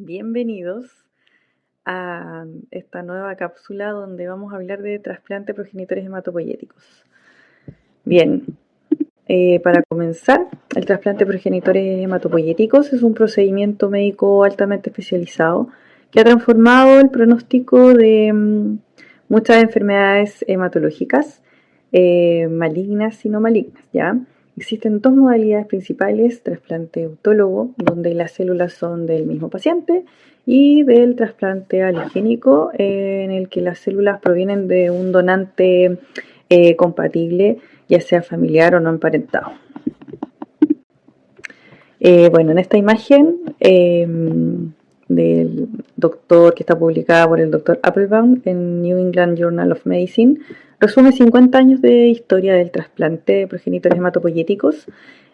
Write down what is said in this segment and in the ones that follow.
Bienvenidos a esta nueva cápsula donde vamos a hablar de trasplante de progenitores hematopoyéticos. Bien, para comenzar, el trasplante de progenitores hematopoyéticos es un procedimiento médico altamente especializado que ha transformado el pronóstico de muchas enfermedades hematológicas, malignas y no malignas, ¿ya? Existen dos modalidades principales: trasplante autólogo, donde las células son del mismo paciente, y del trasplante alogénico, en el que las células provienen de un donante compatible, ya sea familiar o no emparentado. Bueno, en esta imagen del doctor, que está publicada por el doctor Applebaum en New England Journal of Medicine, resume 50 años de historia del trasplante de progenitores hematopoyéticos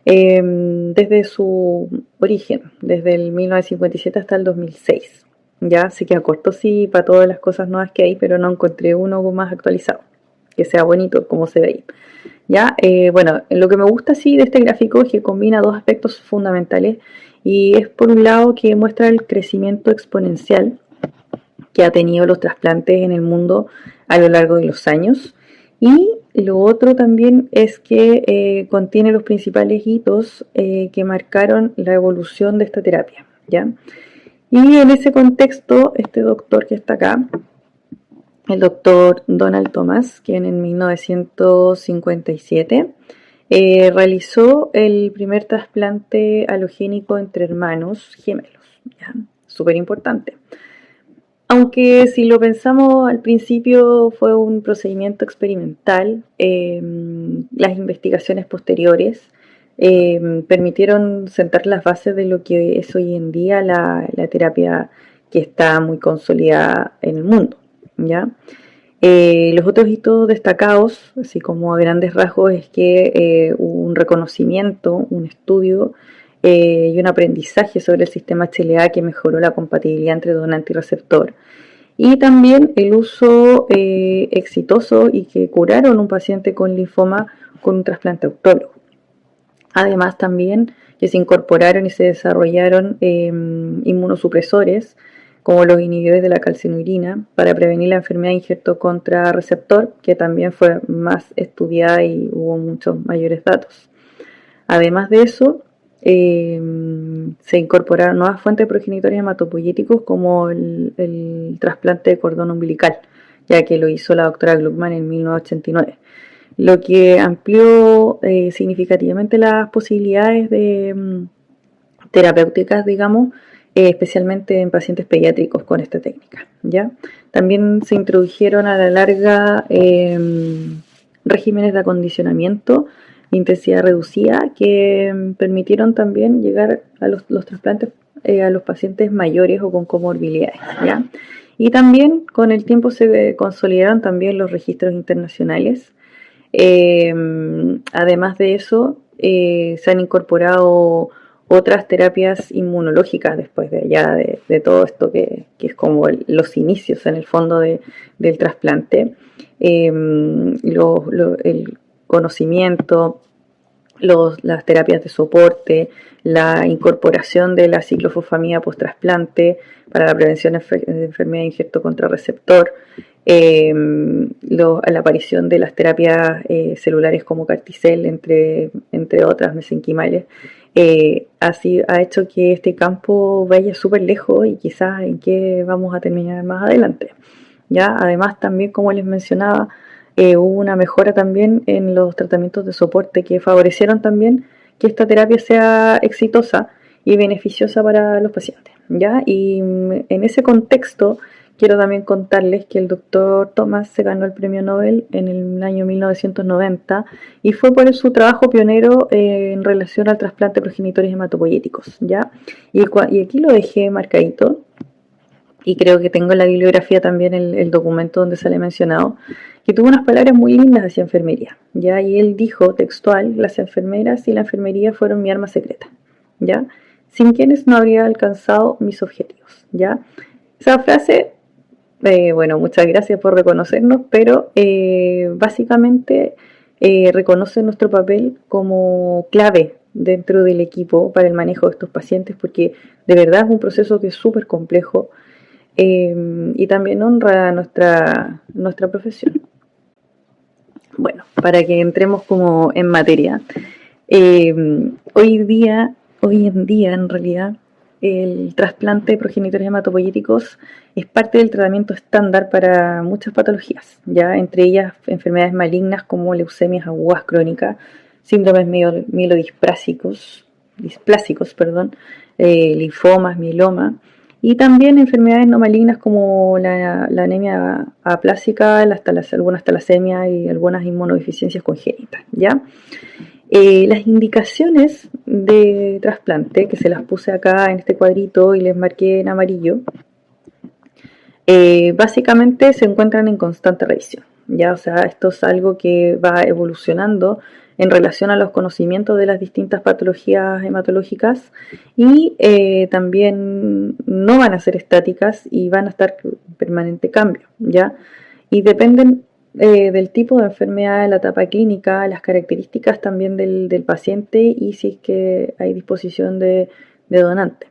desde su origen, desde el 1957 hasta el 2006. Ya, se queda corto sí para todas las cosas nuevas que hay, pero no encontré uno más actualizado, que sea bonito como se ve ahí. ¿Ya? Bueno, lo que me gusta sí de este gráfico es que combina dos aspectos fundamentales, y es por un lado que muestra el crecimiento exponencial que ha tenido los trasplantes en el mundo a lo largo de los años, y lo otro también es que contiene los principales hitos que marcaron la evolución de esta terapia, ¿ya? Y en ese contexto, este doctor que está acá, el doctor Donald Thomas, quien en 1957 realizó el primer trasplante alogénico entre hermanos gemelos, súper importante. Aunque si lo pensamos al principio fue un procedimiento experimental, las investigaciones posteriores permitieron sentar las bases de lo que es hoy en día la terapia que está muy consolidada en el mundo, ¿ya? Los otros hitos destacados, así como a grandes rasgos, es que hubo un reconocimiento, un estudio y un aprendizaje sobre el sistema HLA que mejoró la compatibilidad entre donante y receptor. Y también el uso exitoso y que curaron un paciente con linfoma con un trasplante autólogo. Además también que se incorporaron y se desarrollaron inmunosupresores como los inhibidores de la calcinurina para prevenir la enfermedad de injerto contra receptor, que también fue más estudiada y hubo muchos mayores datos. Además de eso, se incorporaron nuevas fuentes de progenitores hematopoyéticos como el trasplante de cordón umbilical, ya que lo hizo la doctora Gluckman en 1989, lo que amplió significativamente las posibilidades de terapéuticas, digamos, especialmente en pacientes pediátricos con esta técnica, ¿ya? También se introdujeron a la larga regímenes de acondicionamiento de intensidad reducida que permitieron también llegar a los trasplantes a los pacientes mayores o con comorbilidades, ¿ya? Y también con el tiempo se consolidaron también los registros internacionales. Además de eso, se han incorporado otras terapias inmunológicas después de todo esto que es como los inicios en el fondo del trasplante. El conocimiento, las terapias de soporte, la incorporación de la ciclofosfamida post-trasplante para la prevención de enfermedad de injerto contra receptor, la aparición de las terapias celulares como Carticel, entre otras mesenquimales, ha hecho que este campo vaya súper lejos y quizás en qué vamos a terminar más adelante, ¿ya? Además también, como les mencionaba, hubo una mejora también en los tratamientos de soporte que favorecieron también que esta terapia sea exitosa y beneficiosa para los pacientes, ¿ya? Y en ese contexto quiero también contarles que el doctor Thomas se ganó el premio Nobel en el año 1990 y fue por su trabajo pionero en relación al trasplante de progenitores hematopoyéticos, ¿ya? Y aquí lo dejé marcadito, y creo que tengo en la bibliografía también el documento donde sale mencionado, que tuvo unas palabras muy lindas hacia enfermería, ¿ya? Y él dijo textual: las enfermeras y la enfermería fueron mi arma secreta, ¿ya? Sin quienes no habría alcanzado mis objetivos, ¿ya? Esa frase, bueno, muchas gracias por reconocernos, pero básicamente reconoce nuestro papel como clave dentro del equipo para el manejo de estos pacientes, porque de verdad es un proceso que es súper complejo y también honra a nuestra profesión. Bueno, para que entremos como en materia, hoy en día en realidad, el trasplante de progenitores hematopoyéticos es parte del tratamiento estándar para muchas patologías, ya entre ellas enfermedades malignas como leucemias agudas crónicas, síndromes mielodisplásicos, linfomas, mieloma, y también enfermedades no malignas como la anemia aplásica, algunas talasemias y algunas inmunodeficiencias congénitas, ¿ya? Las indicaciones de trasplante, que se las puse acá en este cuadrito y les marqué en amarillo, básicamente se encuentran en constante revisión, ¿ya? O sea, esto es algo que va evolucionando en relación a los conocimientos de las distintas patologías hematológicas y también no van a ser estáticas y van a estar en permanente cambio, ¿ya? Y dependen del tipo de enfermedad, la etapa clínica, las características también del paciente y si es que hay disposición de donante,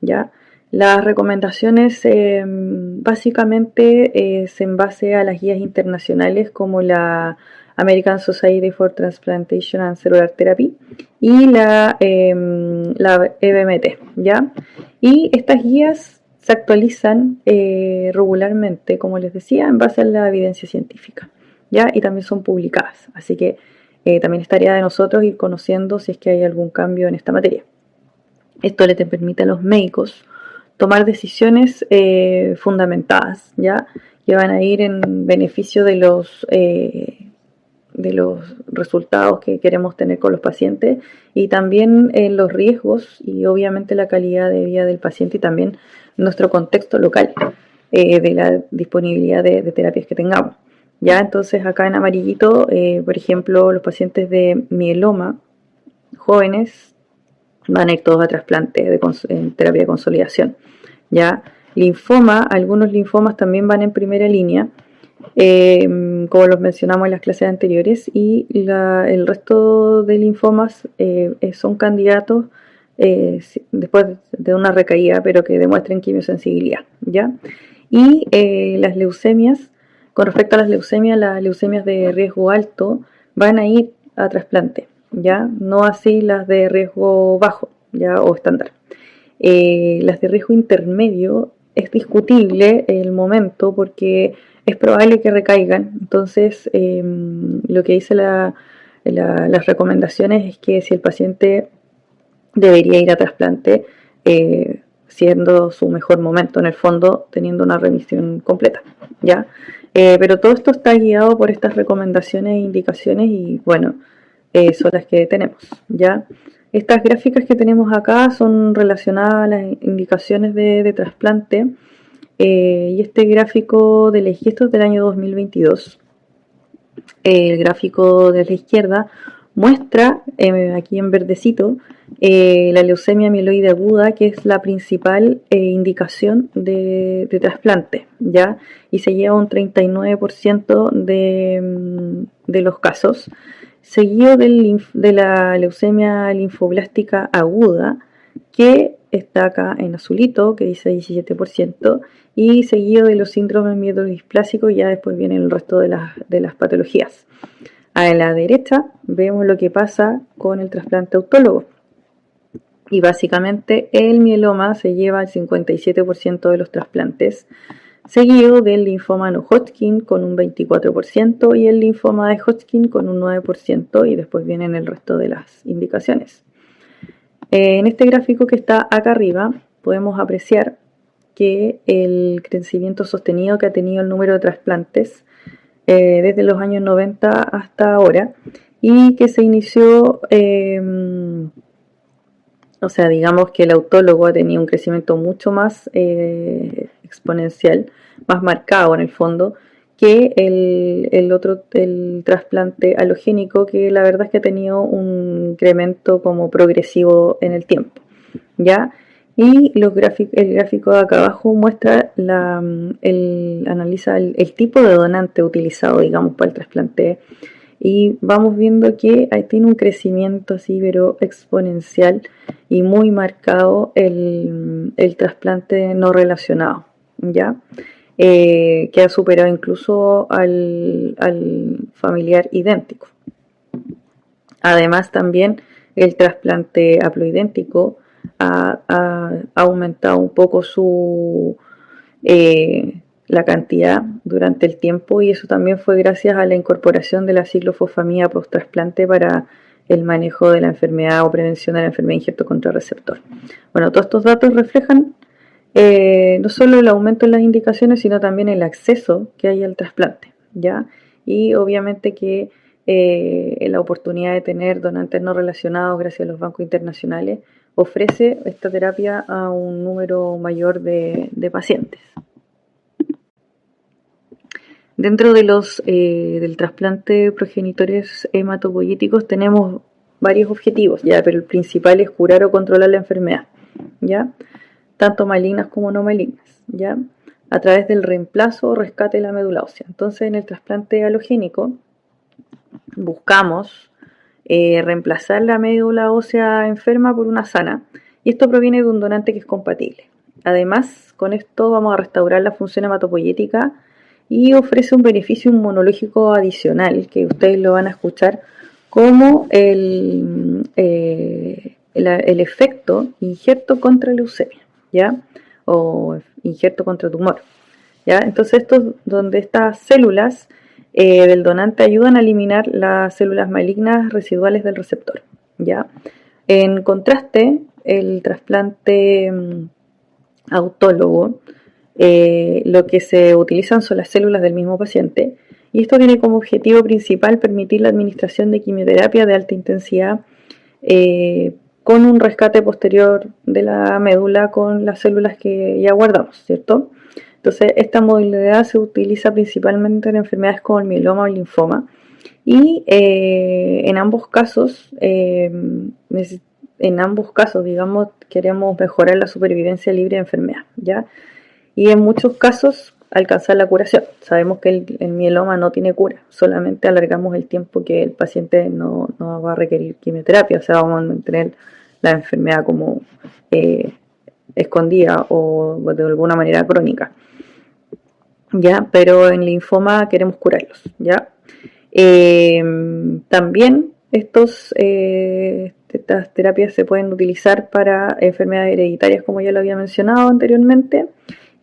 ¿ya? Las recomendaciones básicamente es en base a las guías internacionales como la American Society for Transplantation and Cellular Therapy y la EBMT, ¿ya? Y estas guías se actualizan regularmente, como les decía, en base a la evidencia científica, ¿ya? Y también son publicadas, así que también es tarea de nosotros ir conociendo si es que hay algún cambio en esta materia. Esto le permite a los médicos tomar decisiones fundamentadas, ¿ya? Que van a ir en beneficio de los resultados que queremos tener con los pacientes y también los riesgos y obviamente la calidad de vida del paciente y también nuestro contexto local de la disponibilidad de terapias que tengamos. Ya, entonces acá en amarillito, por ejemplo, los pacientes de mieloma jóvenes van a ir todos a trasplante en terapia de consolidación. Ya, linfoma, algunos linfomas también van en primera línea, como los mencionamos en las clases anteriores, y el resto de linfomas son candidatos después de una recaída, pero que demuestren quimiosensibilidad, ¿ya? Y las leucemias, con respecto a las leucemias de riesgo alto van a ir a trasplante, ¿ya? No así las de riesgo bajo, ¿ya? O estándar. Las de riesgo intermedio es discutible el momento porque es probable que recaigan. Entonces, lo que dice las recomendaciones es que si el paciente debería ir a trasplante, siendo su mejor momento, en el fondo, teniendo una remisión completa, ¿ya? Pero todo esto está guiado por estas recomendaciones e indicaciones y, bueno, son las que tenemos, ¿ya? Estas gráficas que tenemos acá son relacionadas a las indicaciones de trasplante y este gráfico de la izquierda es del año 2022. El gráfico de la izquierda muestra, aquí en verdecito, la leucemia mieloide aguda, que es la principal indicación de trasplante, ¿ya? Y se lleva un 39% de los casos, seguido de la leucemia linfoblástica aguda, que está acá en azulito, que dice 17%, y seguido de los síndromes mielodisplásicos, y ya después viene el resto de las patologías. A la derecha vemos lo que pasa con el trasplante autólogo. Y básicamente el mieloma se lleva el 57% de los trasplantes, seguido del linfoma no Hodgkin con un 24% y el linfoma de Hodgkin con un 9%, y después vienen el resto de las indicaciones. En este gráfico que está acá arriba podemos apreciar que el crecimiento sostenido que ha tenido el número de trasplantes desde los años 90 hasta ahora, y que se inició, o sea, digamos que el autólogo ha tenido un crecimiento mucho más exponencial, más marcado en el fondo, que el trasplante halogénico, que la verdad es que ha tenido un incremento como progresivo en el tiempo, ¿ya? Y el gráfico de acá abajo muestra, analiza el tipo de donante utilizado, digamos, para el trasplante y vamos viendo que ahí tiene un crecimiento así, pero exponencial y muy marcado el trasplante no relacionado, ¿ya? Que ha superado incluso al familiar idéntico. Además, también el trasplante haploidéntico ha aumentado un poco la cantidad durante el tiempo, y eso también fue gracias a la incorporación de la ciclofosfamida post-trasplante para el manejo de la enfermedad o prevención de la enfermedad de injerto contrarreceptor. Bueno, todos estos datos reflejan no solo el aumento en las indicaciones, sino también el acceso que hay al trasplante, ¿ya? Y obviamente que la oportunidad de tener donantes no relacionados gracias a los bancos internacionales ofrece esta terapia a un número mayor de pacientes. Dentro de del trasplante de progenitores hematopoyéticos tenemos varios objetivos, ya, pero el principal es curar o controlar la enfermedad, ¿ya? Tanto malignas como no malignas, ¿ya? A través del reemplazo o rescate de la médula ósea. Entonces, en el trasplante halogénico buscamos reemplazar la médula ósea enferma por una sana, y esto proviene de un donante que es compatible. Además, con esto vamos a restaurar la función hematopoyética y ofrece un beneficio inmunológico adicional que ustedes lo van a escuchar, como el efecto injerto contra leucemia, ¿ya? O injerto contra tumor, ¿ya? Entonces, esto es donde estas células del donante ayudan a eliminar las células malignas residuales del receptor, ¿ya? En contraste, el trasplante autólogo, lo que se utilizan son las células del mismo paciente, y esto tiene como objetivo principal permitir la administración de quimioterapia de alta intensidad con un rescate posterior de la médula con las células que ya guardamos, ¿cierto? Entonces, esta modalidad se utiliza principalmente en enfermedades como el mieloma o el linfoma, y en ambos casos, digamos, queremos mejorar la supervivencia libre de enfermedad, ¿ya? Y en muchos casos alcanzar la curación. Sabemos que el mieloma no tiene cura, solamente alargamos el tiempo que el paciente no va a requerir quimioterapia, o sea, vamos a mantener la enfermedad como escondida o de alguna manera crónica, ¿ya? Pero en linfoma queremos curarlos, ¿ya? También estas terapias se pueden utilizar para enfermedades hereditarias, como ya lo había mencionado anteriormente.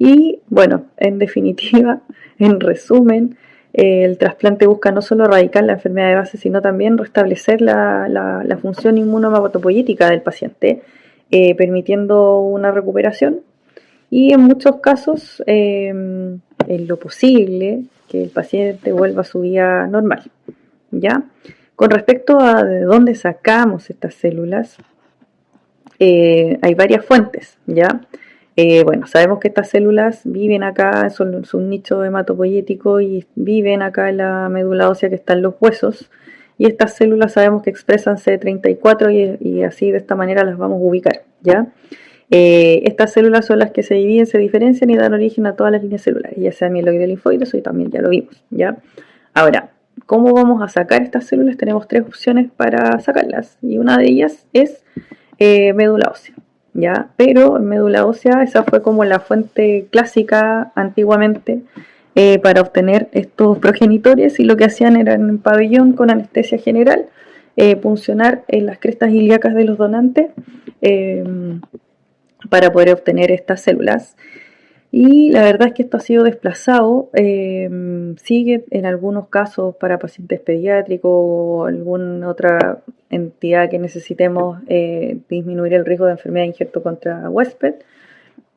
Y bueno, en definitiva, en resumen, el trasplante busca no solo erradicar la enfermedad de base, sino también restablecer la función inmunohematopoyética del paciente, permitiendo una recuperación y en muchos casos, en lo posible, que el paciente vuelva a su vida normal, ¿ya? Con respecto a de dónde sacamos estas células, hay varias fuentes, ¿ya? Bueno, sabemos que estas células viven acá, son un nicho hematopoyético y viven acá en la médula ósea que está en los huesos, y estas células sabemos que expresan CD34 y así de esta manera las vamos a ubicar, ¿ya? Estas células son las que se dividen, se diferencian y dan origen a todas las líneas celulares, ya sea mieloide o linfoide, eso también ya lo vimos, ¿ya? Ahora, ¿cómo vamos a sacar estas células? Tenemos tres opciones para sacarlas, y una de ellas es médula ósea, ¿ya? Pero en médula ósea esa fue como la fuente clásica antiguamente para obtener estos progenitores, y lo que hacían era en pabellón con anestesia general puncionar en las crestas ilíacas de los donantes para poder obtener estas células. Y la verdad es que esto ha sido desplazado, sigue en algunos casos para pacientes pediátricos o alguna otra entidad que necesitemos disminuir el riesgo de enfermedad de injerto contra huésped,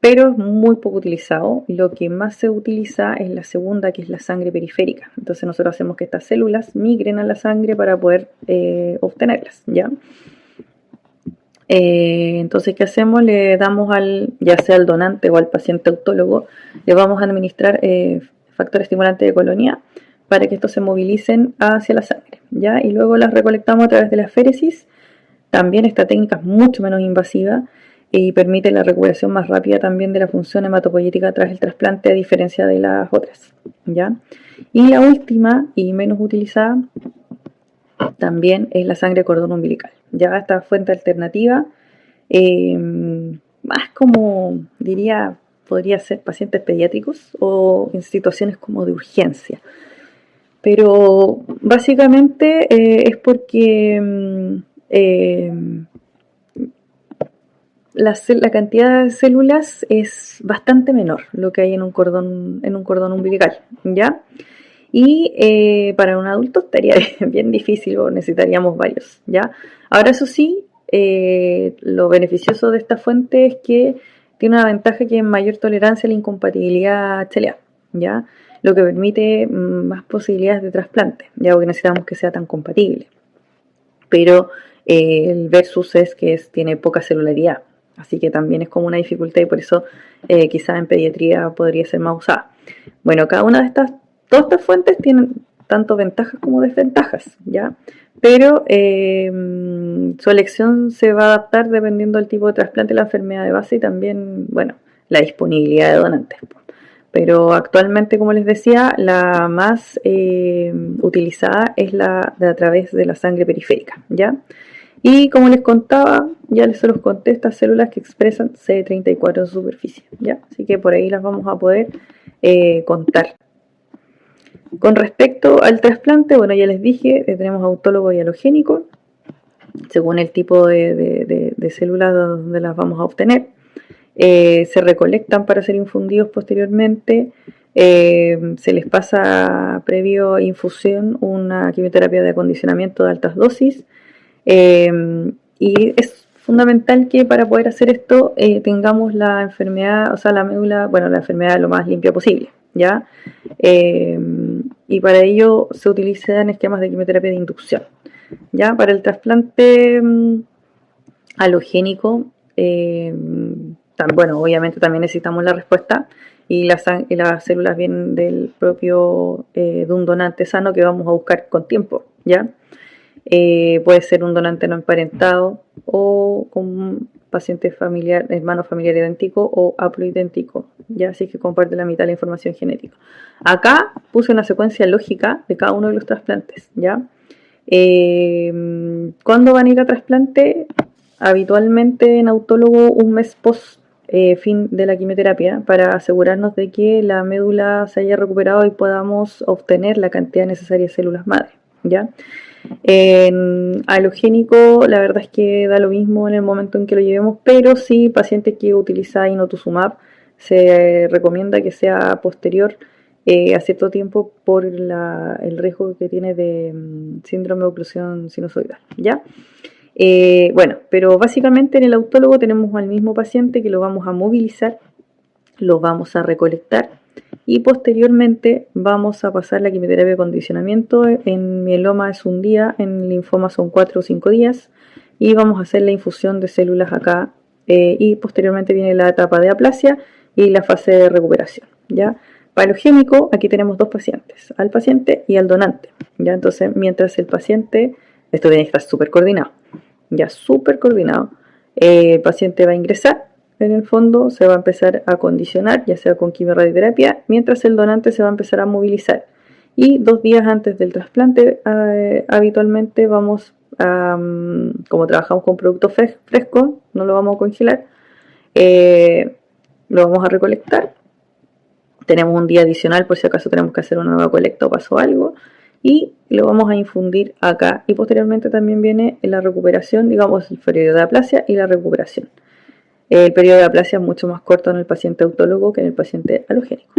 pero es muy poco utilizado. Lo que más se utiliza es la segunda, que es la sangre periférica. Entonces nosotros hacemos que estas células migren a la sangre para poder obtenerlas, ¿ya? Entonces, ¿qué hacemos? Le damos ya sea al donante o al paciente autólogo, le vamos a administrar factores estimulantes de colonia para que estos se movilicen hacia la sangre, ¿ya? Y luego las recolectamos a través de la féresis. También esta técnica es mucho menos invasiva y permite la recuperación más rápida también de la función hematopoyética tras el trasplante, a diferencia de las otras, ¿ya? Y la última y menos utilizada también es la sangre de cordón umbilical. Ya esta fuente alternativa, más como diría, podría ser pacientes pediátricos o en situaciones como de urgencia. Pero básicamente es porque la cantidad de células es bastante menor lo que hay en un cordón umbilical, ¿ya? Y para un adulto estaría bien difícil o necesitaríamos varios, ¿ya? Ahora eso sí, lo beneficioso de esta fuente es que tiene una ventaja que es mayor tolerancia a la incompatibilidad HLA, ¿ya? Lo que permite más posibilidades de trasplante, ya porque necesitamos que sea tan compatible. Pero el versus es que tiene poca celularidad, así que también es como una dificultad y por eso quizás en pediatría podría ser más usada. Bueno, cada una de todas estas fuentes tienen tanto ventajas como desventajas, ¿ya? Pero su elección se va a adaptar dependiendo del tipo de trasplante, la enfermedad de base y también, bueno, la disponibilidad de donantes. Pero actualmente, como les decía, la más utilizada es la de a través de la sangre periférica, ¿ya? Y como les contaba, ya se los conté estas células que expresan CD34 en superficie, ¿ya? Así que por ahí las vamos a poder contar. Con respecto al trasplante, bueno, ya les dije, tenemos autólogo y alogénico, según el tipo de células donde las vamos a obtener. Se recolectan para ser infundidos posteriormente. Se les pasa previo a infusión una quimioterapia de acondicionamiento de altas dosis. Y es fundamental que para poder hacer esto tengamos la enfermedad, o sea, la médula, bueno, la enfermedad lo más limpia posible, ¿ya? Y para ello se utilizan esquemas de quimioterapia de inducción, ¿ya? Para el trasplante alogénico, bueno, obviamente también necesitamos la respuesta y las células vienen del propio de un donante sano que vamos a buscar con tiempo, ¿ya? Puede ser un donante no emparentado o con un paciente familiar, hermano familiar idéntico o haploidéntico, ya, así que comparte la mitad de la información genética. Acá puse una secuencia lógica de cada uno de los trasplantes, ¿ya? ¿Cuándo van a ir a trasplante? Habitualmente en autólogo un mes post fin de la quimioterapia para asegurarnos de que la médula se haya recuperado y podamos obtener la cantidad necesaria de células madre, ¿ya? En alogénico la verdad es que da lo mismo en el momento en que lo llevemos, pero sí pacientes que utilizan inotuzumab se recomienda que sea posterior a cierto tiempo por el riesgo que tiene de síndrome de oclusión sinusoidal, ¿ya? Bueno, pero básicamente en el autólogo tenemos al mismo paciente que lo vamos a movilizar, lo vamos a recolectar y posteriormente vamos a pasar la quimioterapia de acondicionamiento. En mieloma es un día, en linfoma son 4 o 5 días y vamos a hacer la infusión de células acá y posteriormente viene la etapa de aplasia y la fase de recuperación, ¿ya? Para el alogénico aquí tenemos dos pacientes, al paciente y al donante, ¿ya? Entonces mientras el paciente, esto tiene que estar súper coordinado, ya súper coordinado, el paciente va a ingresar. En el fondo se va a empezar a condicionar, ya sea con quimioradioterapia, mientras el donante se va a empezar a movilizar. Y 2 días antes del trasplante, habitualmente vamos a, como trabajamos con producto fresco, no lo vamos a congelar, lo vamos a recolectar. Tenemos un día adicional por si acaso tenemos que hacer una nueva colecta o pasó algo. Y lo vamos a infundir acá. Y posteriormente también viene la recuperación, digamos, el periodo de aplasia y la recuperación. El periodo de aplasia es mucho más corto en el paciente autólogo que en el paciente alogénico.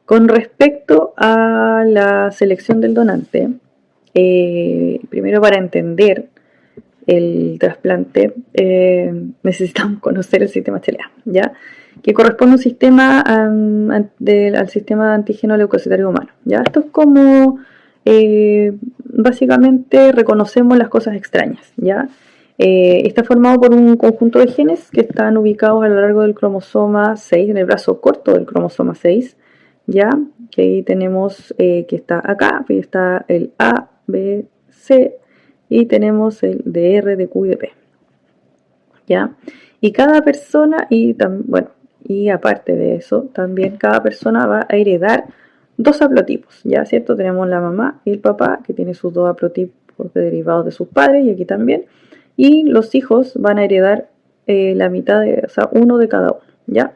Con respecto a la selección del donante, primero para entender el trasplante necesitamos conocer el sistema HLA, ¿ya? Que corresponde a un sistema al sistema de antígeno leucocitario humano, ¿ya? Esto es como básicamente reconocemos las cosas extrañas, ¿ya? Está formado por un conjunto de genes que están ubicados a lo largo del cromosoma 6, en el brazo corto del cromosoma 6, ¿ya? Que ahí tenemos que está acá, y está el A, B, C, y tenemos el de R, de Q y de P, ¿ya? Y cada persona, bueno, y aparte de eso, también cada persona va a heredar dos haplotipos, ¿ya? ¿Cierto? Tenemos la mamá y el papá, que tiene sus dos haplotipos derivados de sus padres, y aquí también. Y los hijos van a heredar la mitad, o sea, uno de cada uno, ¿ya?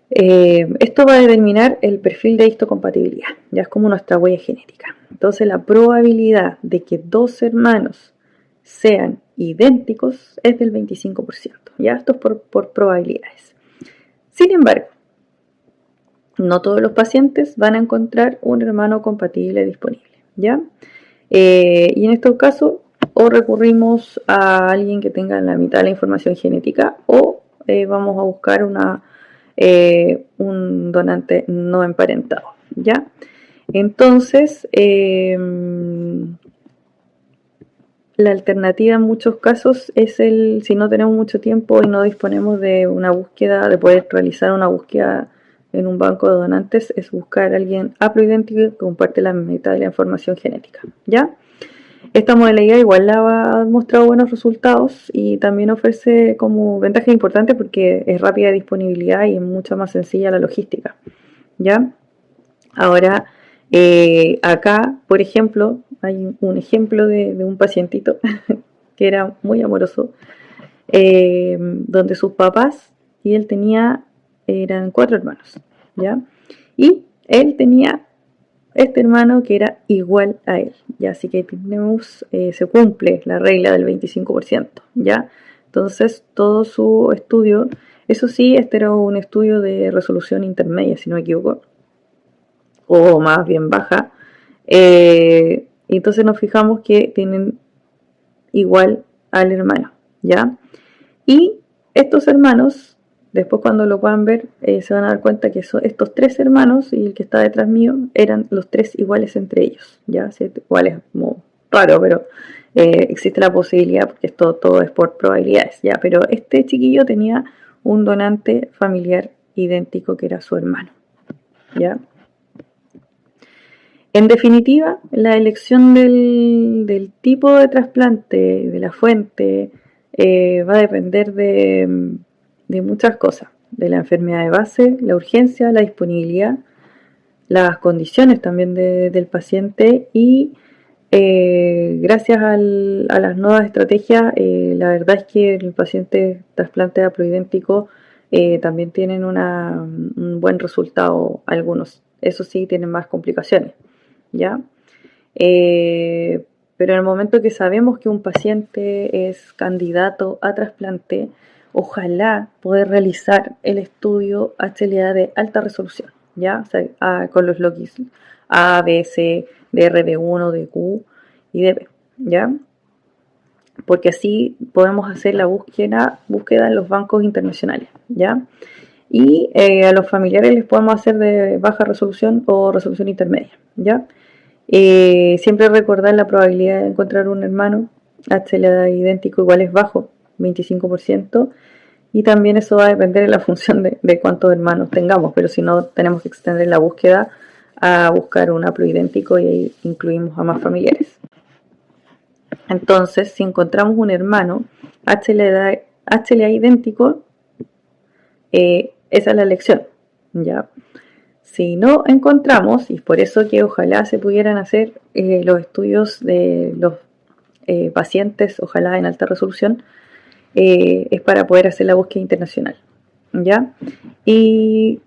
Esto va a determinar el perfil de histocompatibilidad, ya es como nuestra huella genética. Entonces la probabilidad de que dos hermanos sean idénticos es del 25%, ya esto es por probabilidades. Sin embargo, no todos los pacientes van a encontrar un hermano compatible disponible, ¿ya? Y en estos casos o recurrimos a alguien que tenga la mitad de la información genética o vamos a buscar un donante no emparentado, ¿ya? Entonces, la alternativa en muchos casos es si no tenemos mucho tiempo y no disponemos de una búsqueda, de poder realizar una búsqueda en un banco de donantes, es buscar a alguien haploidéntico que comparte la mitad de la información genética, ¿ya? Esta modalidad igual ha mostrado buenos resultados y también ofrece como ventajas importantes porque es rápida de disponibilidad y es mucho más sencilla la logística, ¿ya? Ahora, acá, por ejemplo, hay un ejemplo de un pacientito que era muy amoroso, donde sus papás y él eran 4 hermanos, ¿ya? Y él tenía este hermano que era igual a él, ¿ya? Así que se cumple la regla del 25%, ¿ya? Entonces, todo su estudio, eso sí, este era un estudio de resolución intermedia, si no me equivoco, o más bien baja. Entonces nos fijamos que tienen igual al hermano, ¿ya? Y estos hermanos, después cuando lo puedan ver, se van a dar cuenta que estos 3 hermanos y el que está detrás mío eran los 3 iguales entre ellos, ¿ya? ¿Sí? Igual es como raro, pero existe la posibilidad, porque todo es por probabilidades, ¿ya? Pero este chiquillo tenía un donante familiar idéntico que era su hermano, ¿ya? En definitiva, la elección del tipo de trasplante, de la fuente, va a depender de muchas cosas, de la enfermedad de base, la urgencia, la disponibilidad, las condiciones también del paciente y gracias a las nuevas estrategias, la verdad es que el paciente trasplante haploidéntico también tienen un buen resultado algunos. Eso sí, tienen más complicaciones, ¿ya? Pero en el momento que sabemos que un paciente es candidato a trasplante, ojalá poder realizar el estudio HLA de alta resolución, ¿ya? O sea, con los logis A, B, C, DRB1, DQ y DB, ¿ya? Porque así podemos hacer la búsqueda en los bancos internacionales, ¿ya? Y a los familiares les podemos hacer de baja resolución o resolución intermedia, ¿ya? Siempre recordar la probabilidad de encontrar un hermano HLA idéntico igual es bajo, 25%, y también eso va a depender de la función de cuántos hermanos tengamos, pero si no tenemos que extender la búsqueda a buscar un haploidéntico y ahí incluimos a más familiares. Entonces, si encontramos un hermano HLA idéntico, esa es la elección, ¿ya? Si no encontramos, y es por eso que ojalá se pudieran hacer los estudios de los pacientes, ojalá en alta resolución, es para poder hacer la búsqueda internacional, ¿ya? Y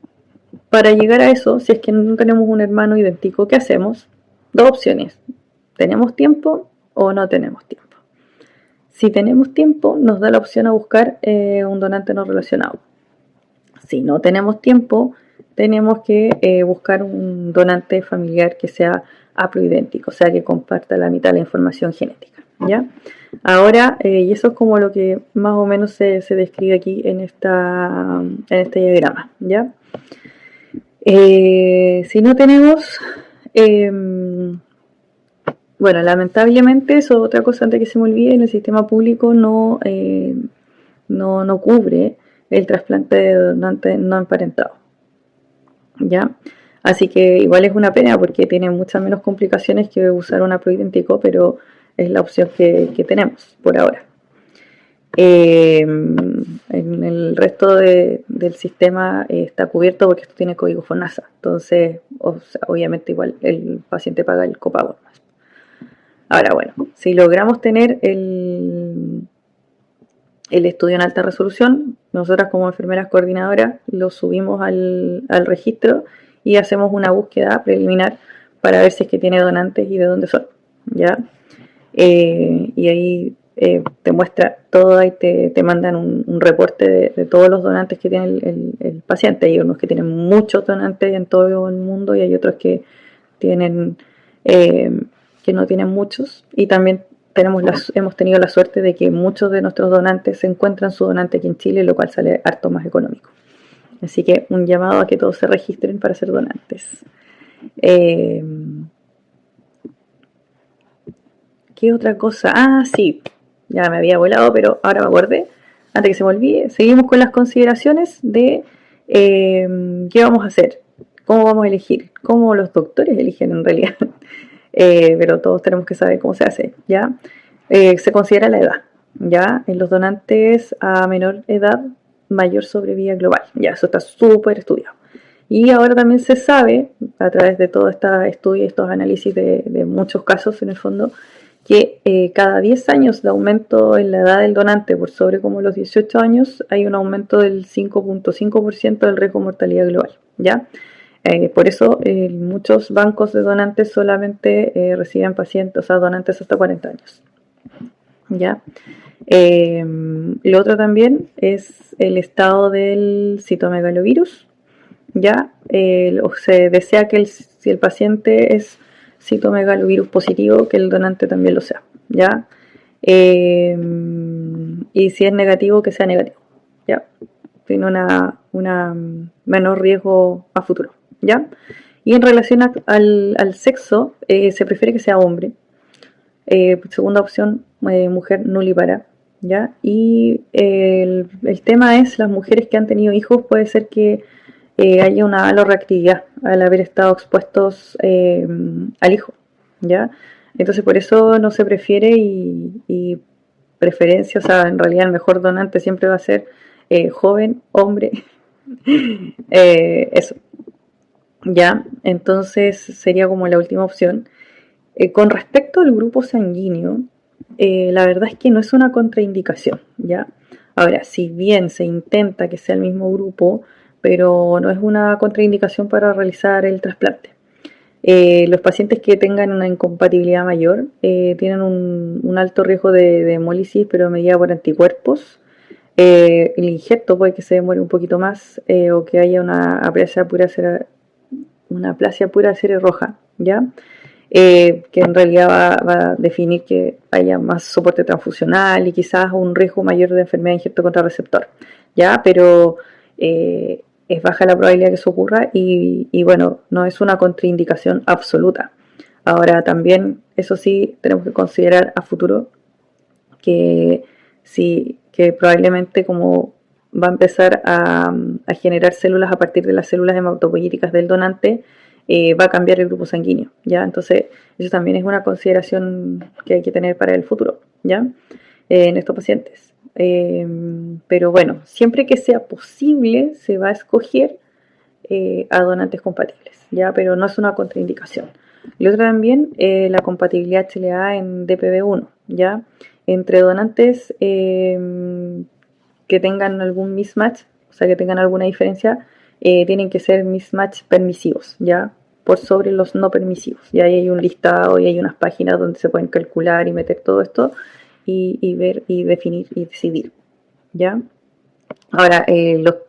para llegar a eso, si es que no tenemos un hermano idéntico, ¿qué hacemos? Dos opciones, ¿tenemos tiempo o no tenemos tiempo? Si tenemos tiempo, nos da la opción a buscar un donante no relacionado. Si no tenemos tiempo, tenemos que buscar un donante familiar que sea haploidéntico, o sea, que comparta la mitad de la información genética, ¿ya? Ahora, y eso es como lo que más o menos se describe aquí en este diagrama, ¿ya? Si no tenemos, bueno, lamentablemente, eso es otra cosa antes que se me olvide, en el sistema público no cubre el trasplante de donante no emparentado, ¿ya? Así que igual es una pena porque tiene muchas menos complicaciones que usar un haploidéntico, pero es la opción que tenemos por ahora. En el resto del sistema está cubierto porque esto tiene código FONASA. Entonces, obviamente igual el paciente paga el copago. Ahora, bueno, si logramos tener el estudio en alta resolución, nosotras como enfermeras coordinadoras lo subimos al registro y hacemos una búsqueda preliminar para ver si es que tiene donantes y de dónde son, ¿ya? Y ahí te muestra todo, ahí te mandan un reporte de todos los donantes que tiene el paciente. Hay unos que tienen muchos donantes en todo el mundo y hay otros que tienen que no tienen muchos, y también hemos tenido la suerte de que muchos de nuestros donantes se encuentran su donante aquí en Chile, lo cual sale harto más económico. Así que un llamado a que todos se registren para ser donantes. ¿Qué otra cosa? Ah, sí, ya me había volado, pero ahora me acordé. Antes que se me olvide, seguimos con las consideraciones de qué vamos a hacer, cómo vamos a elegir, cómo los doctores eligen en realidad. Pero todos tenemos que saber cómo se hace, ¿ya? Se considera la edad, ¿ya? En los donantes a menor edad, mayor sobrevida global, ya, eso está súper estudiado. Y ahora también se sabe, a través de todo este estudio y estos análisis de muchos casos en el fondo, que cada 10 años de aumento en la edad del donante por sobre como los 18 años, hay un aumento del 5.5% del riesgo de mortalidad global, ¿ya? Por eso muchos bancos de donantes solamente reciben pacientes, o sea, donantes hasta 40 años. ¿Ya? Lo otro también es el estado del citomegalovirus. ¿Ya? Se desea que si el paciente es citomegalovirus positivo, que el donante también lo sea. ¿Ya? Y si es negativo, que sea negativo. ¿Ya? Tiene una menor riesgo a futuro. ¿Ya? Y en relación al sexo, se prefiere que sea hombre. Segunda opción, mujer nulipara, ¿ya? Y el tema es, las mujeres que han tenido hijos, puede ser que haya una aloreactividad al haber estado expuestos al hijo, ¿ya? Entonces por eso no se prefiere y preferencia, o sea, en realidad el mejor donante siempre va a ser joven, hombre, eso. Ya, entonces sería como la última opción. Con respecto al grupo sanguíneo, la verdad es que no es una contraindicación, ¿ya? Ahora, si bien se intenta que sea el mismo grupo, pero no es una contraindicación para realizar el trasplante. Los pacientes que tengan una incompatibilidad mayor tienen un alto riesgo de hemólisis, pero medida por anticuerpos. El injerto puede que se demore un poquito más o que haya una aplasia pura serie roja, ¿ya? Que en realidad va a definir que haya más soporte transfusional y quizás un riesgo mayor de enfermedad de injerto contra receptor, ¿ya? Pero es baja la probabilidad que eso ocurra y bueno, no es una contraindicación absoluta. Ahora también, eso sí, tenemos que considerar a futuro que sí, que probablemente como va a empezar a generar células a partir de las células hematopoyéticas del donante, va a cambiar el grupo sanguíneo, ¿ya? Entonces, eso también es una consideración que hay que tener para el futuro, ¿ya? En estos pacientes. Pero bueno, siempre que sea posible, se va a escoger a donantes compatibles, ¿ya? Pero no es una contraindicación. Y otra también, la compatibilidad HLA en DPB1, ¿ya? Entre donantes que tengan algún mismatch, o sea, que tengan alguna diferencia, tienen que ser mismatch permisivos, ¿ya? Por sobre los no permisivos. Y ahí hay un listado y hay unas páginas donde se pueden calcular y meter todo esto y ver y definir y decidir, ¿ya? Ahora,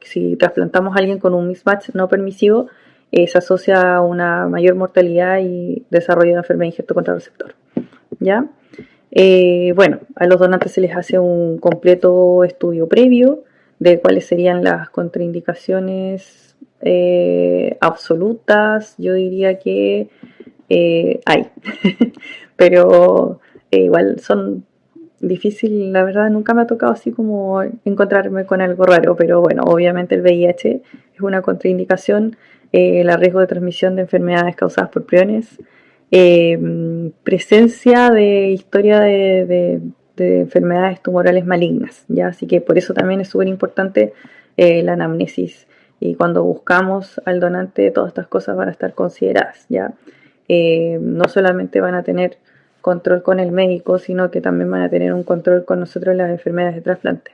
si trasplantamos a alguien con un mismatch no permisivo, se asocia a una mayor mortalidad y desarrollo de enfermedad de injerto contra receptor, ¿ya? Bueno, a los donantes se les hace un completo estudio previo de cuáles serían las contraindicaciones absolutas. Yo diría que hay, pero igual son difíciles, la verdad nunca me ha tocado así como encontrarme con algo raro, pero bueno, obviamente el VIH es una contraindicación, el riesgo de transmisión de enfermedades causadas por priones, presencia de historia de de enfermedades tumorales malignas, ¿ya? Así que por eso también es súper importante la anamnesis, y cuando buscamos al donante todas estas cosas van a estar consideradas, ¿ya? No solamente van a tener control con el médico, sino que también van a tener un control con nosotros en las enfermedades de trasplante.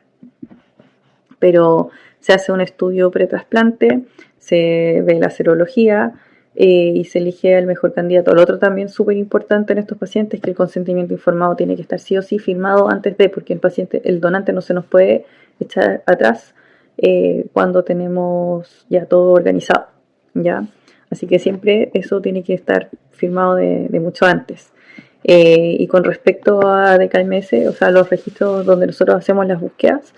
Pero se hace un estudio pretrasplante, se ve la serología y se elige el mejor candidato. Lo otro también súper importante en estos pacientes es que el consentimiento informado tiene que estar sí o sí firmado antes de, porque el donante no se nos puede echar atrás cuando tenemos ya todo organizado, ¿ya? Así que siempre eso tiene que estar firmado de mucho antes. Y con respecto a DKMS, o sea, los registros donde nosotros hacemos las búsquedas,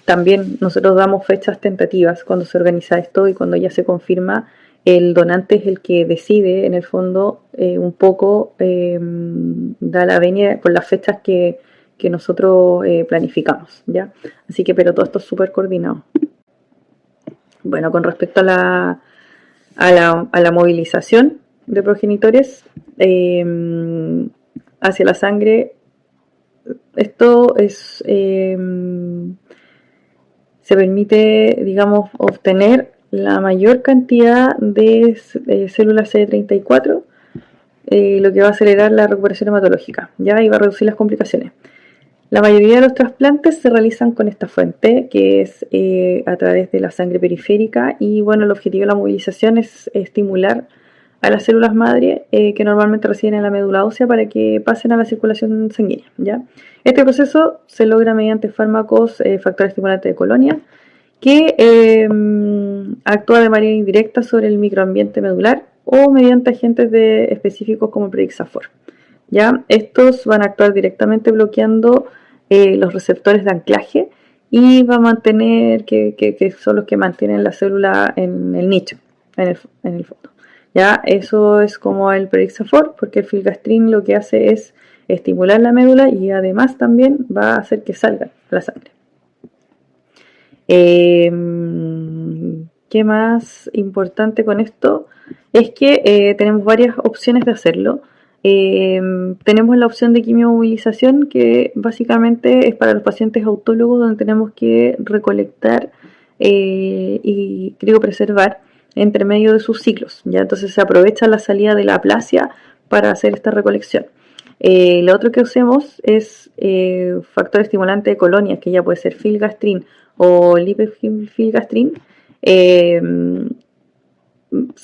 también nosotros damos fechas tentativas cuando se organiza esto, y cuando ya se confirma, el donante es el que decide, en el fondo, un poco da la venia con las fechas que nosotros planificamos, ¿ya? Así que, pero todo esto es súper coordinado. Bueno, con respecto a la movilización de progenitores hacia la sangre, esto es se permite, digamos, obtener la mayor cantidad de células CD34, lo que va a acelerar la recuperación hematológica, ¿ya? Y va a reducir las complicaciones. La mayoría de los trasplantes se realizan con esta fuente, que es a través de la sangre periférica, y bueno, el objetivo de la movilización es estimular a las células madre que normalmente residen en la médula ósea para que pasen a la circulación sanguínea, ¿ya? Este proceso se logra mediante fármacos, factores estimulantes de colonia, que actúa de manera indirecta sobre el microambiente medular o mediante agentes específicos como el Prexafor. ¿Ya? Estos van a actuar directamente bloqueando los receptores de anclaje, y va a mantener, que son los que mantienen la célula en el nicho, en el fondo. ¿Ya? Eso es como el Prexafor, porque el filgastrin lo que hace es estimular la médula y además también va a hacer que salga la sangre. ¿Qué más importante con esto? Es que tenemos varias opciones de hacerlo. Tenemos la opción de quimiomovilización, que básicamente es para los pacientes autólogos, donde tenemos que recolectar y criopreservar entre medio de sus ciclos, ¿ya? Entonces se aprovecha la salida de la aplasia para hacer esta recolección. Lo otro que hacemos es factor estimulante de colonias, que ya puede ser filgastrin o lipefilgastrin,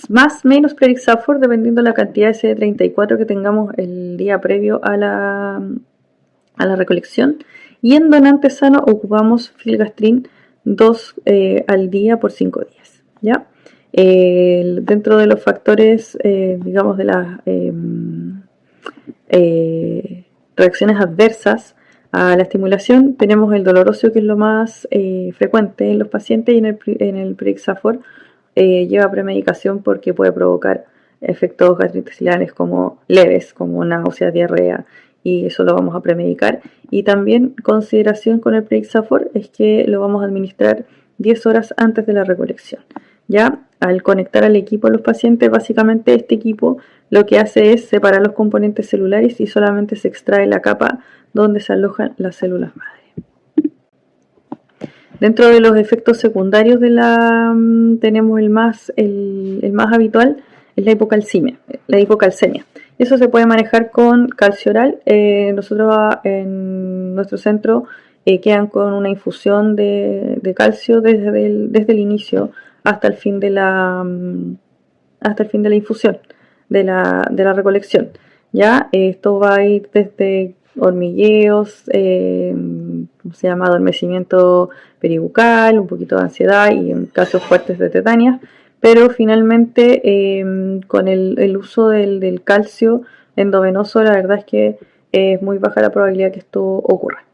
más menos Prexafor, dependiendo de la cantidad de CD34 que tengamos el día previo a la recolección. Y en donante sano ocupamos filgastrin 2 al día por 5 días, ¿ya? Dentro de los factores, digamos, de las reacciones adversas a la estimulación, tenemos el dolor óseo, que es lo más frecuente en los pacientes, y en el Prexafor lleva premedicación porque puede provocar efectos gastrointestinales como leves, como náuseas, diarrea, y eso lo vamos a premedicar. Y también consideración con el Prexafor es que lo vamos a administrar 10 horas antes de la recolección. Ya al conectar al equipo a los pacientes, básicamente este equipo lo que hace es separar los componentes celulares y solamente se extrae la capa donde se alojan las células madre. Dentro de los efectos secundarios tenemos el más habitual, es la hipocalcemia. Eso se puede manejar con calcio oral. Nosotros en nuestro centro quedan con una infusión de calcio desde el inicio hasta el fin de la infusión, de la recolección. ¿Ya? Esto va a ir desde hormigueos, ¿cómo se llama? Adormecimiento peribucal, un poquito de ansiedad y en casos fuertes de tetania, pero finalmente con el uso del calcio endovenoso, la verdad es que es muy baja la probabilidad que esto ocurra.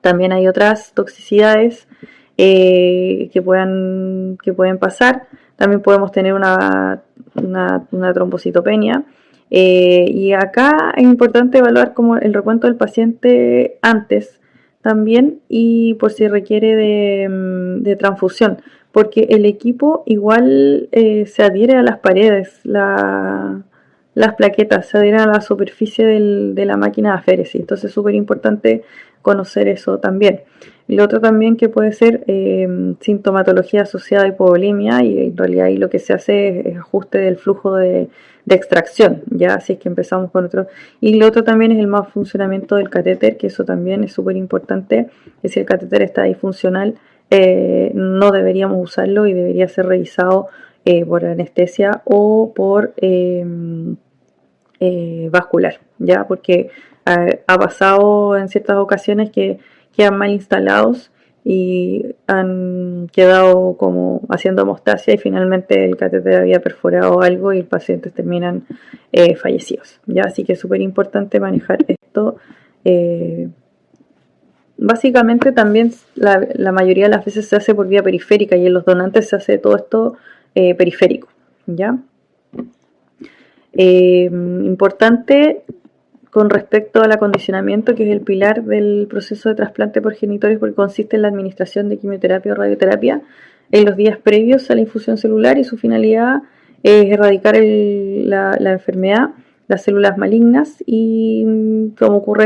También hay otras toxicidades que pueden pasar. También podemos tener una trombocitopenia. Y acá es importante evaluar como el recuento del paciente antes también, y por si requiere de transfusión, porque el equipo igual se adhiere a las paredes, la las plaquetas, se adhieren a la superficie de la máquina de aféresis. Entonces es súper importante conocer eso también. Lo otro también que puede ser sintomatología asociada a hipovolemia, y en realidad ahí lo que se hace es ajuste del flujo de extracción, ya así es que empezamos con otro. Y lo otro también es el mal funcionamiento del catéter, que eso también es súper importante, que si el catéter está disfuncional, no deberíamos usarlo y debería ser revisado por anestesia o por vascular, ya, porque ha pasado en ciertas ocasiones que quedan mal instalados y han quedado como haciendo hemostasia y finalmente el catéter había perforado algo y los pacientes terminan fallecidos, ya, así que es súper importante manejar esto. Básicamente también la mayoría de las veces se hace por vía periférica y en los donantes se hace todo esto periférico, ¿ya? Importante con respecto al acondicionamiento, que es el pilar del proceso de trasplante por genitores, porque consiste en la administración de quimioterapia o radioterapia en los días previos a la infusión celular, y su finalidad es erradicar la enfermedad, las células malignas, y como ocurre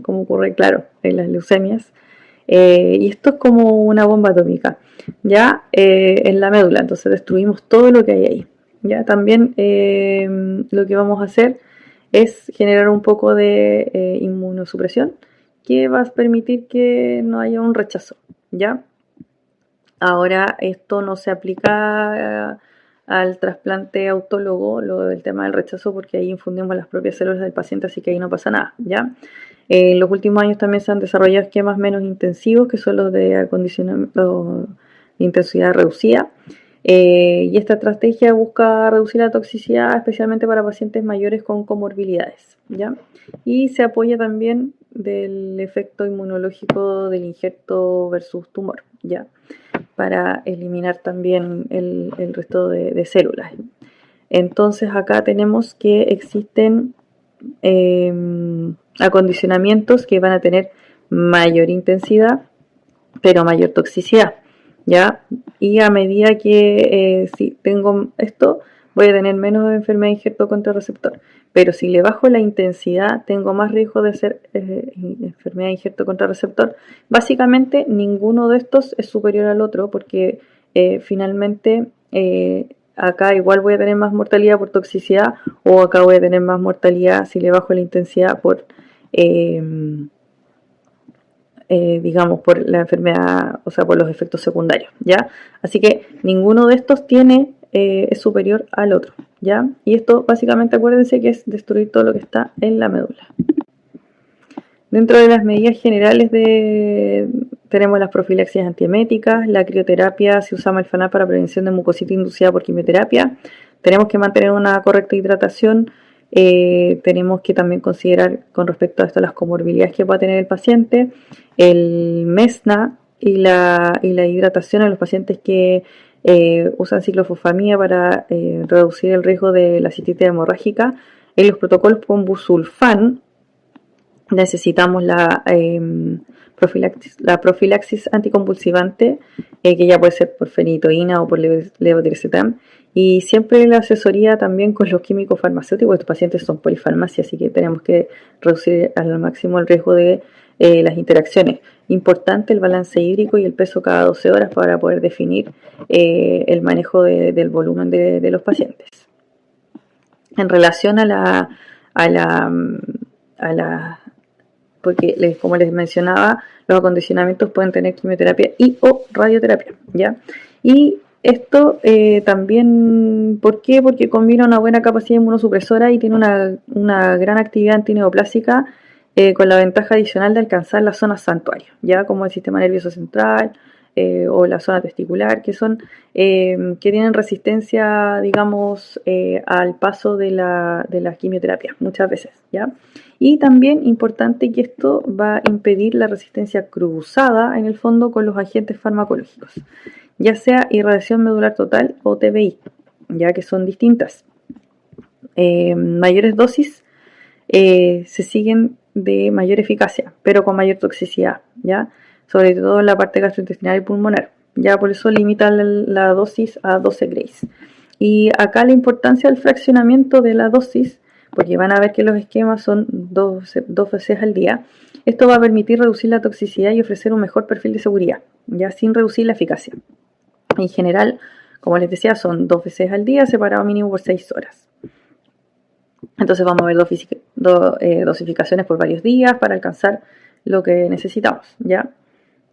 como ocurre, claro, en las leucemias. Y esto es como una bomba atómica, ya, en la médula. Entonces destruimos todo lo que hay ahí. Ya, también lo que vamos a hacer es generar un poco de inmunosupresión, que va a permitir que no haya un rechazo, ¿ya? Ahora, esto no se aplica al trasplante autólogo, lo del tema del rechazo, porque ahí infundimos las propias células del paciente, así que ahí no pasa nada, ¿ya? En los últimos años también se han desarrollado esquemas menos intensivos, que son los de acondicionamiento de intensidad reducida. Y esta estrategia busca reducir la toxicidad, especialmente para pacientes mayores con comorbilidades, ¿ya? Y se apoya también del efecto inmunológico del injerto versus tumor, ¿ya? Para eliminar también el resto de células. Entonces acá tenemos que existen acondicionamientos que van a tener mayor intensidad, pero mayor toxicidad, ¿ya? Y a medida que si tengo esto, voy a tener menos enfermedad de injerto contra receptor. Pero si le bajo la intensidad, tengo más riesgo de ser enfermedad de injerto contra receptor. Básicamente, ninguno de estos es superior al otro, porque finalmente acá igual voy a tener más mortalidad por toxicidad, o acá voy a tener más mortalidad si le bajo la intensidad por digamos, por la enfermedad, o sea, por los efectos secundarios, ¿ya? Así que ninguno de estos es superior al otro, ¿ya? Y esto básicamente, acuérdense que es destruir todo lo que está en la médula. Dentro de las medidas generales tenemos las profilaxias antieméticas, la crioterapia, se usa Melphalan para prevención de mucositis inducida por quimioterapia. Tenemos que mantener una correcta hidratación. Tenemos que también considerar con respecto a esto las comorbilidades que pueda tener el paciente, el MESNA y la hidratación en los pacientes que usan ciclofosfamida para reducir el riesgo de la cistitis hemorrágica. En los protocolos con busulfán necesitamos la profilaxis anticonvulsivante, que ya puede ser por fenitoína o por levetiracetam, y siempre la asesoría también con los químicos farmacéuticos. Estos pacientes son polifarmacia, así que tenemos que reducir al máximo el riesgo de las interacciones. Importante el balance hídrico y el peso cada 12 horas para poder definir el manejo del volumen de los pacientes. En relación a la porque como les mencionaba, los acondicionamientos pueden tener quimioterapia y o radioterapia, ¿ya? Y esto también, ¿por qué? Porque combina una buena capacidad inmunosupresora y tiene una gran actividad antineoplásica, con la ventaja adicional de alcanzar las zonas santuario, ya como el sistema nervioso central o la zona testicular, que son que tienen resistencia, digamos, al paso de la quimioterapia muchas veces, ¿ya? Y también importante que esto va a impedir la resistencia cruzada en el fondo con los agentes farmacológicos, ya sea irradiación medular total o TBI, ya que son distintas. Mayores dosis se siguen de mayor eficacia, pero con mayor toxicidad, ¿ya? Sobre todo en la parte gastrointestinal y pulmonar. Ya por eso limita la dosis a 12 grays. Y acá la importancia del fraccionamiento de la dosis, porque van a ver que los esquemas son dos veces al día. Esto va a permitir reducir la toxicidad y ofrecer un mejor perfil de seguridad, ya sin reducir la eficacia. En general, como les decía, son 2 veces al día, separado mínimo por 6 horas. Entonces vamos a ver dosificaciones por varios días para alcanzar lo que necesitamos, ¿ya?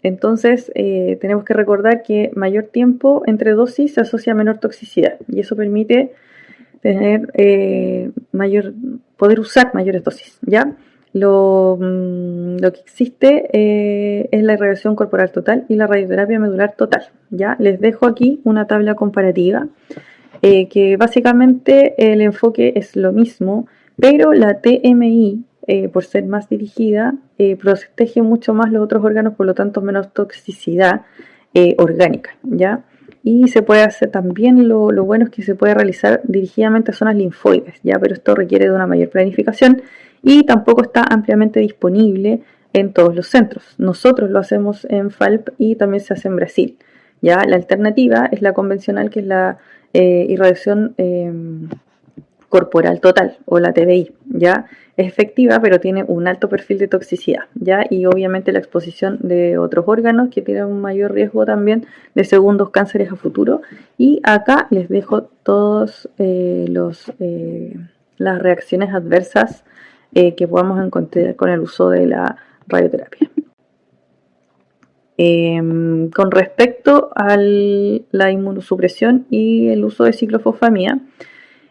Entonces tenemos que recordar que mayor tiempo entre dosis se asocia a menor toxicidad y eso permite tener poder usar mayores dosis, ¿ya? Lo que existe es la irradiación corporal total y la radioterapia medular total, ¿ya? Les dejo aquí una tabla comparativa que básicamente el enfoque es lo mismo, pero la TMI, por ser más dirigida, protege mucho más los otros órganos, por lo tanto menos toxicidad orgánica, ¿ya? Y se puede hacer también, lo bueno es que se puede realizar dirigidamente a zonas linfoides, ¿ya? Pero esto requiere de una mayor planificación y tampoco está ampliamente disponible en todos los centros. Nosotros lo hacemos en FALP y también se hace en Brasil, ¿ya? La alternativa es la convencional, que es la irradiación corporal total o la TBI, ¿ya? Es efectiva, pero tiene un alto perfil de toxicidad, ¿ya? Y obviamente la exposición de otros órganos que tienen un mayor riesgo también de segundos cánceres a futuro. Y acá les dejo todos las reacciones adversas que podamos encontrar con el uso de la radioterapia. Con respecto a la inmunosupresión y el uso de ciclofosfamida,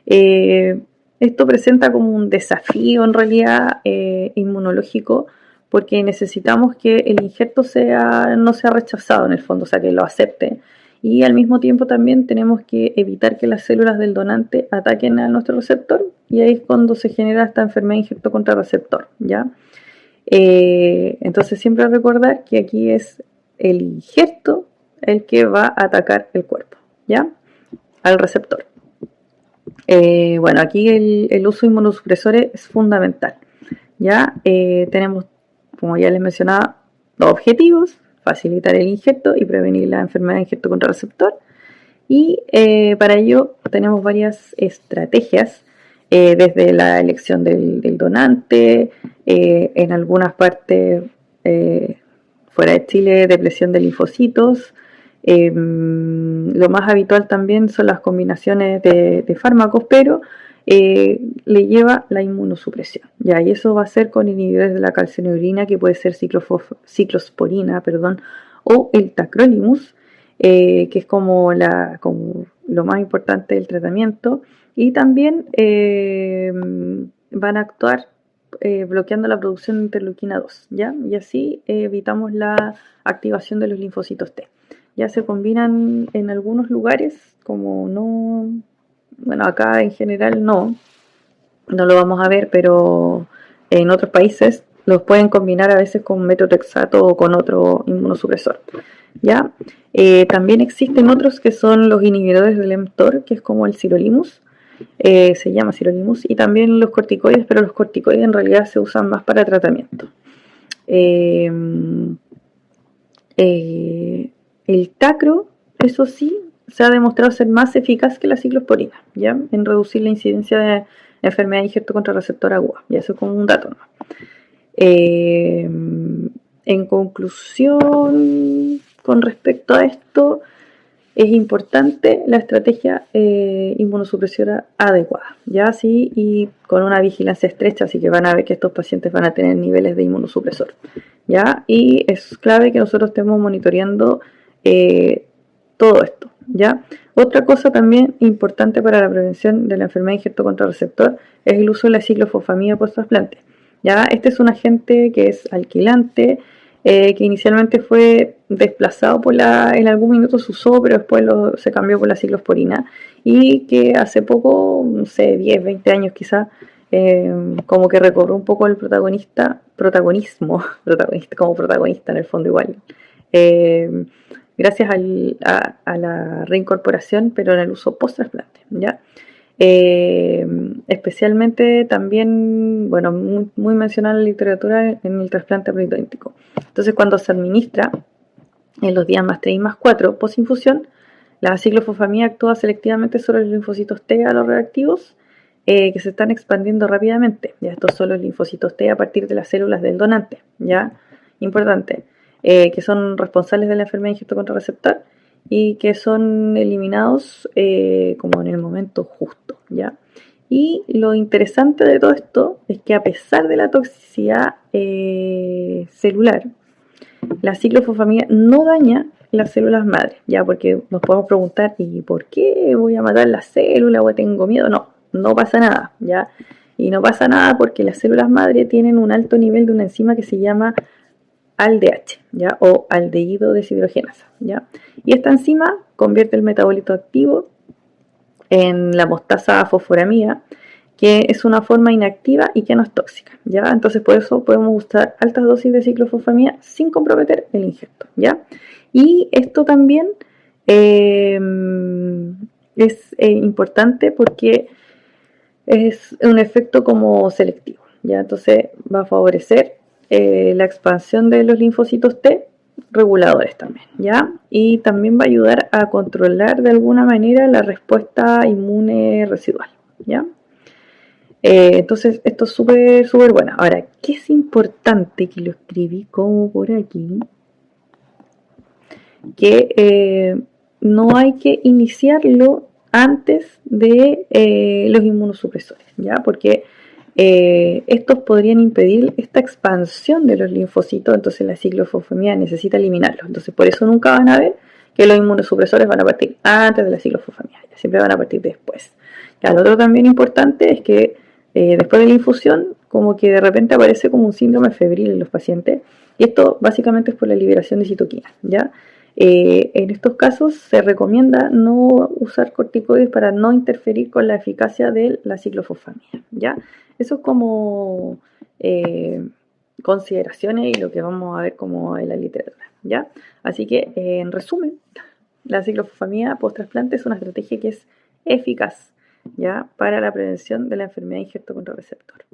esto presenta como un desafío en realidad inmunológico, porque necesitamos que el injerto no sea rechazado en el fondo, o sea, que lo acepte. Y al mismo tiempo también tenemos que evitar que las células del donante ataquen a nuestro receptor, y ahí es cuando se genera esta enfermedad de injerto contra receptor, ¿ya? Entonces siempre recordar que aquí es el injerto el que va a atacar el cuerpo, ¿ya? Al receptor. Bueno, aquí el uso de inmunosupresores es fundamental, ¿ya? Tenemos, como ya les mencionaba, dos objetivos: facilitar el injerto y prevenir la enfermedad de injerto contra receptor. Y para ello tenemos varias estrategias, desde la elección del donante, en algunas partes fuera de Chile, depresión de linfocitos. Lo más habitual también son las combinaciones de fármacos, pero le lleva la inmunosupresión, ¿ya? Y eso va a ser con inhibidores de la calcineurina, que puede ser ciclosporina, o el tacrolimus, que es como lo más importante del tratamiento. Y también van a actuar bloqueando la producción de interleuquina 2, ¿ya? Y así evitamos la activación de los linfocitos T. Ya se combinan en algunos lugares, como no, bueno, acá en general no lo vamos a ver, pero en otros países los pueden combinar a veces con metotrexato o con otro inmunosupresor, ¿ya? También existen otros que son los inhibidores del mTOR, que es como el sirolimus, se llama sirolimus, y también los corticoides, pero los corticoides en realidad se usan más para tratamiento. El tacro, eso sí, se ha demostrado ser más eficaz que la ciclosporina, ¿ya? En reducir la incidencia de enfermedad de injerto contra receptor aguda, y eso es como un dato, ¿no? En conclusión, con respecto a esto, es importante la estrategia inmunosupresora adecuada, ya así, y con una vigilancia estrecha, así que van a ver que estos pacientes van a tener niveles de inmunosupresor, ya, y es clave que nosotros estemos monitoreando todo esto, ya. Otra cosa también importante para la prevención de la enfermedad de injerto contra receptor es el uso de la ciclofosfamida post trasplante, ya. Este es un agente que es alquilante, que inicialmente fue desplazado en algún minuto se usó, pero después se cambió por la ciclosporina, y que hace poco, no sé, 10, 20 años quizá, como que recobró un poco el protagonismo como protagonista en el fondo igual, gracias a la reincorporación, pero en el uso post trasplante, ¿ya? Especialmente también, bueno, muy mencionada en la literatura en el trasplante periodontico. Entonces, cuando se administra en los días más 3 y más 4 post infusión, La ciclofosfamida actúa selectivamente sobre los linfocitos T aloreactivos que se están expandiendo rápidamente. Ya estos son los linfocitos T a partir de las células del donante, ya importante, que son responsables de la enfermedad de injerto contra receptor y que son eliminados como en el momento justo, ya. Y lo interesante de todo esto es que a pesar de la toxicidad celular, la ciclofosfamida no daña las células madre, ya, porque nos podemos preguntar, ¿y por qué voy a matar las células o tengo miedo? No, no pasa nada, ya. Y no pasa nada porque las células madre tienen un alto nivel de una enzima que se llama ALDH, ya, o aldehído deshidrogenasa, ya. Y esta enzima convierte el metabolito activo en la mostasa fosforamida, que es una forma inactiva y que no es tóxica, ¿ya? Entonces por eso podemos usar altas dosis de ciclofosfamida sin comprometer el injerto, ¿ya? Y esto también es importante porque es un efecto como selectivo, ¿ya? Entonces va a favorecer la expansión de los linfocitos T reguladores también, ¿ya? Y también va a ayudar a controlar de alguna manera la respuesta inmune residual, ¿ya? Entonces esto es súper, súper bueno. Ahora, ¿qué es importante? Que lo escribí como por aquí, que no hay que iniciarlo antes de los inmunosupresores, ¿ya? Porque estos podrían impedir esta expansión de los linfocitos, entonces la ciclofosfamida necesita eliminarlos. Entonces por eso nunca van a ver que los inmunosupresores van a partir antes de la ciclofosfamida, siempre van a partir después. Ya, lo otro también importante es que después de la infusión, como que de repente aparece como un síndrome febril en los pacientes, y esto básicamente es por la liberación de citoquinas, ¿ya? En estos casos se recomienda no usar corticoides para no interferir con la eficacia de la ciclofosfamida, ¿ya? Eso es como consideraciones y lo que vamos a ver como en la literatura, ¿ya? Así que, en resumen, la ciclofosfamida post-trasplante es una estrategia que es eficaz, ¿ya? Para la prevención de la enfermedad de injerto contra receptor.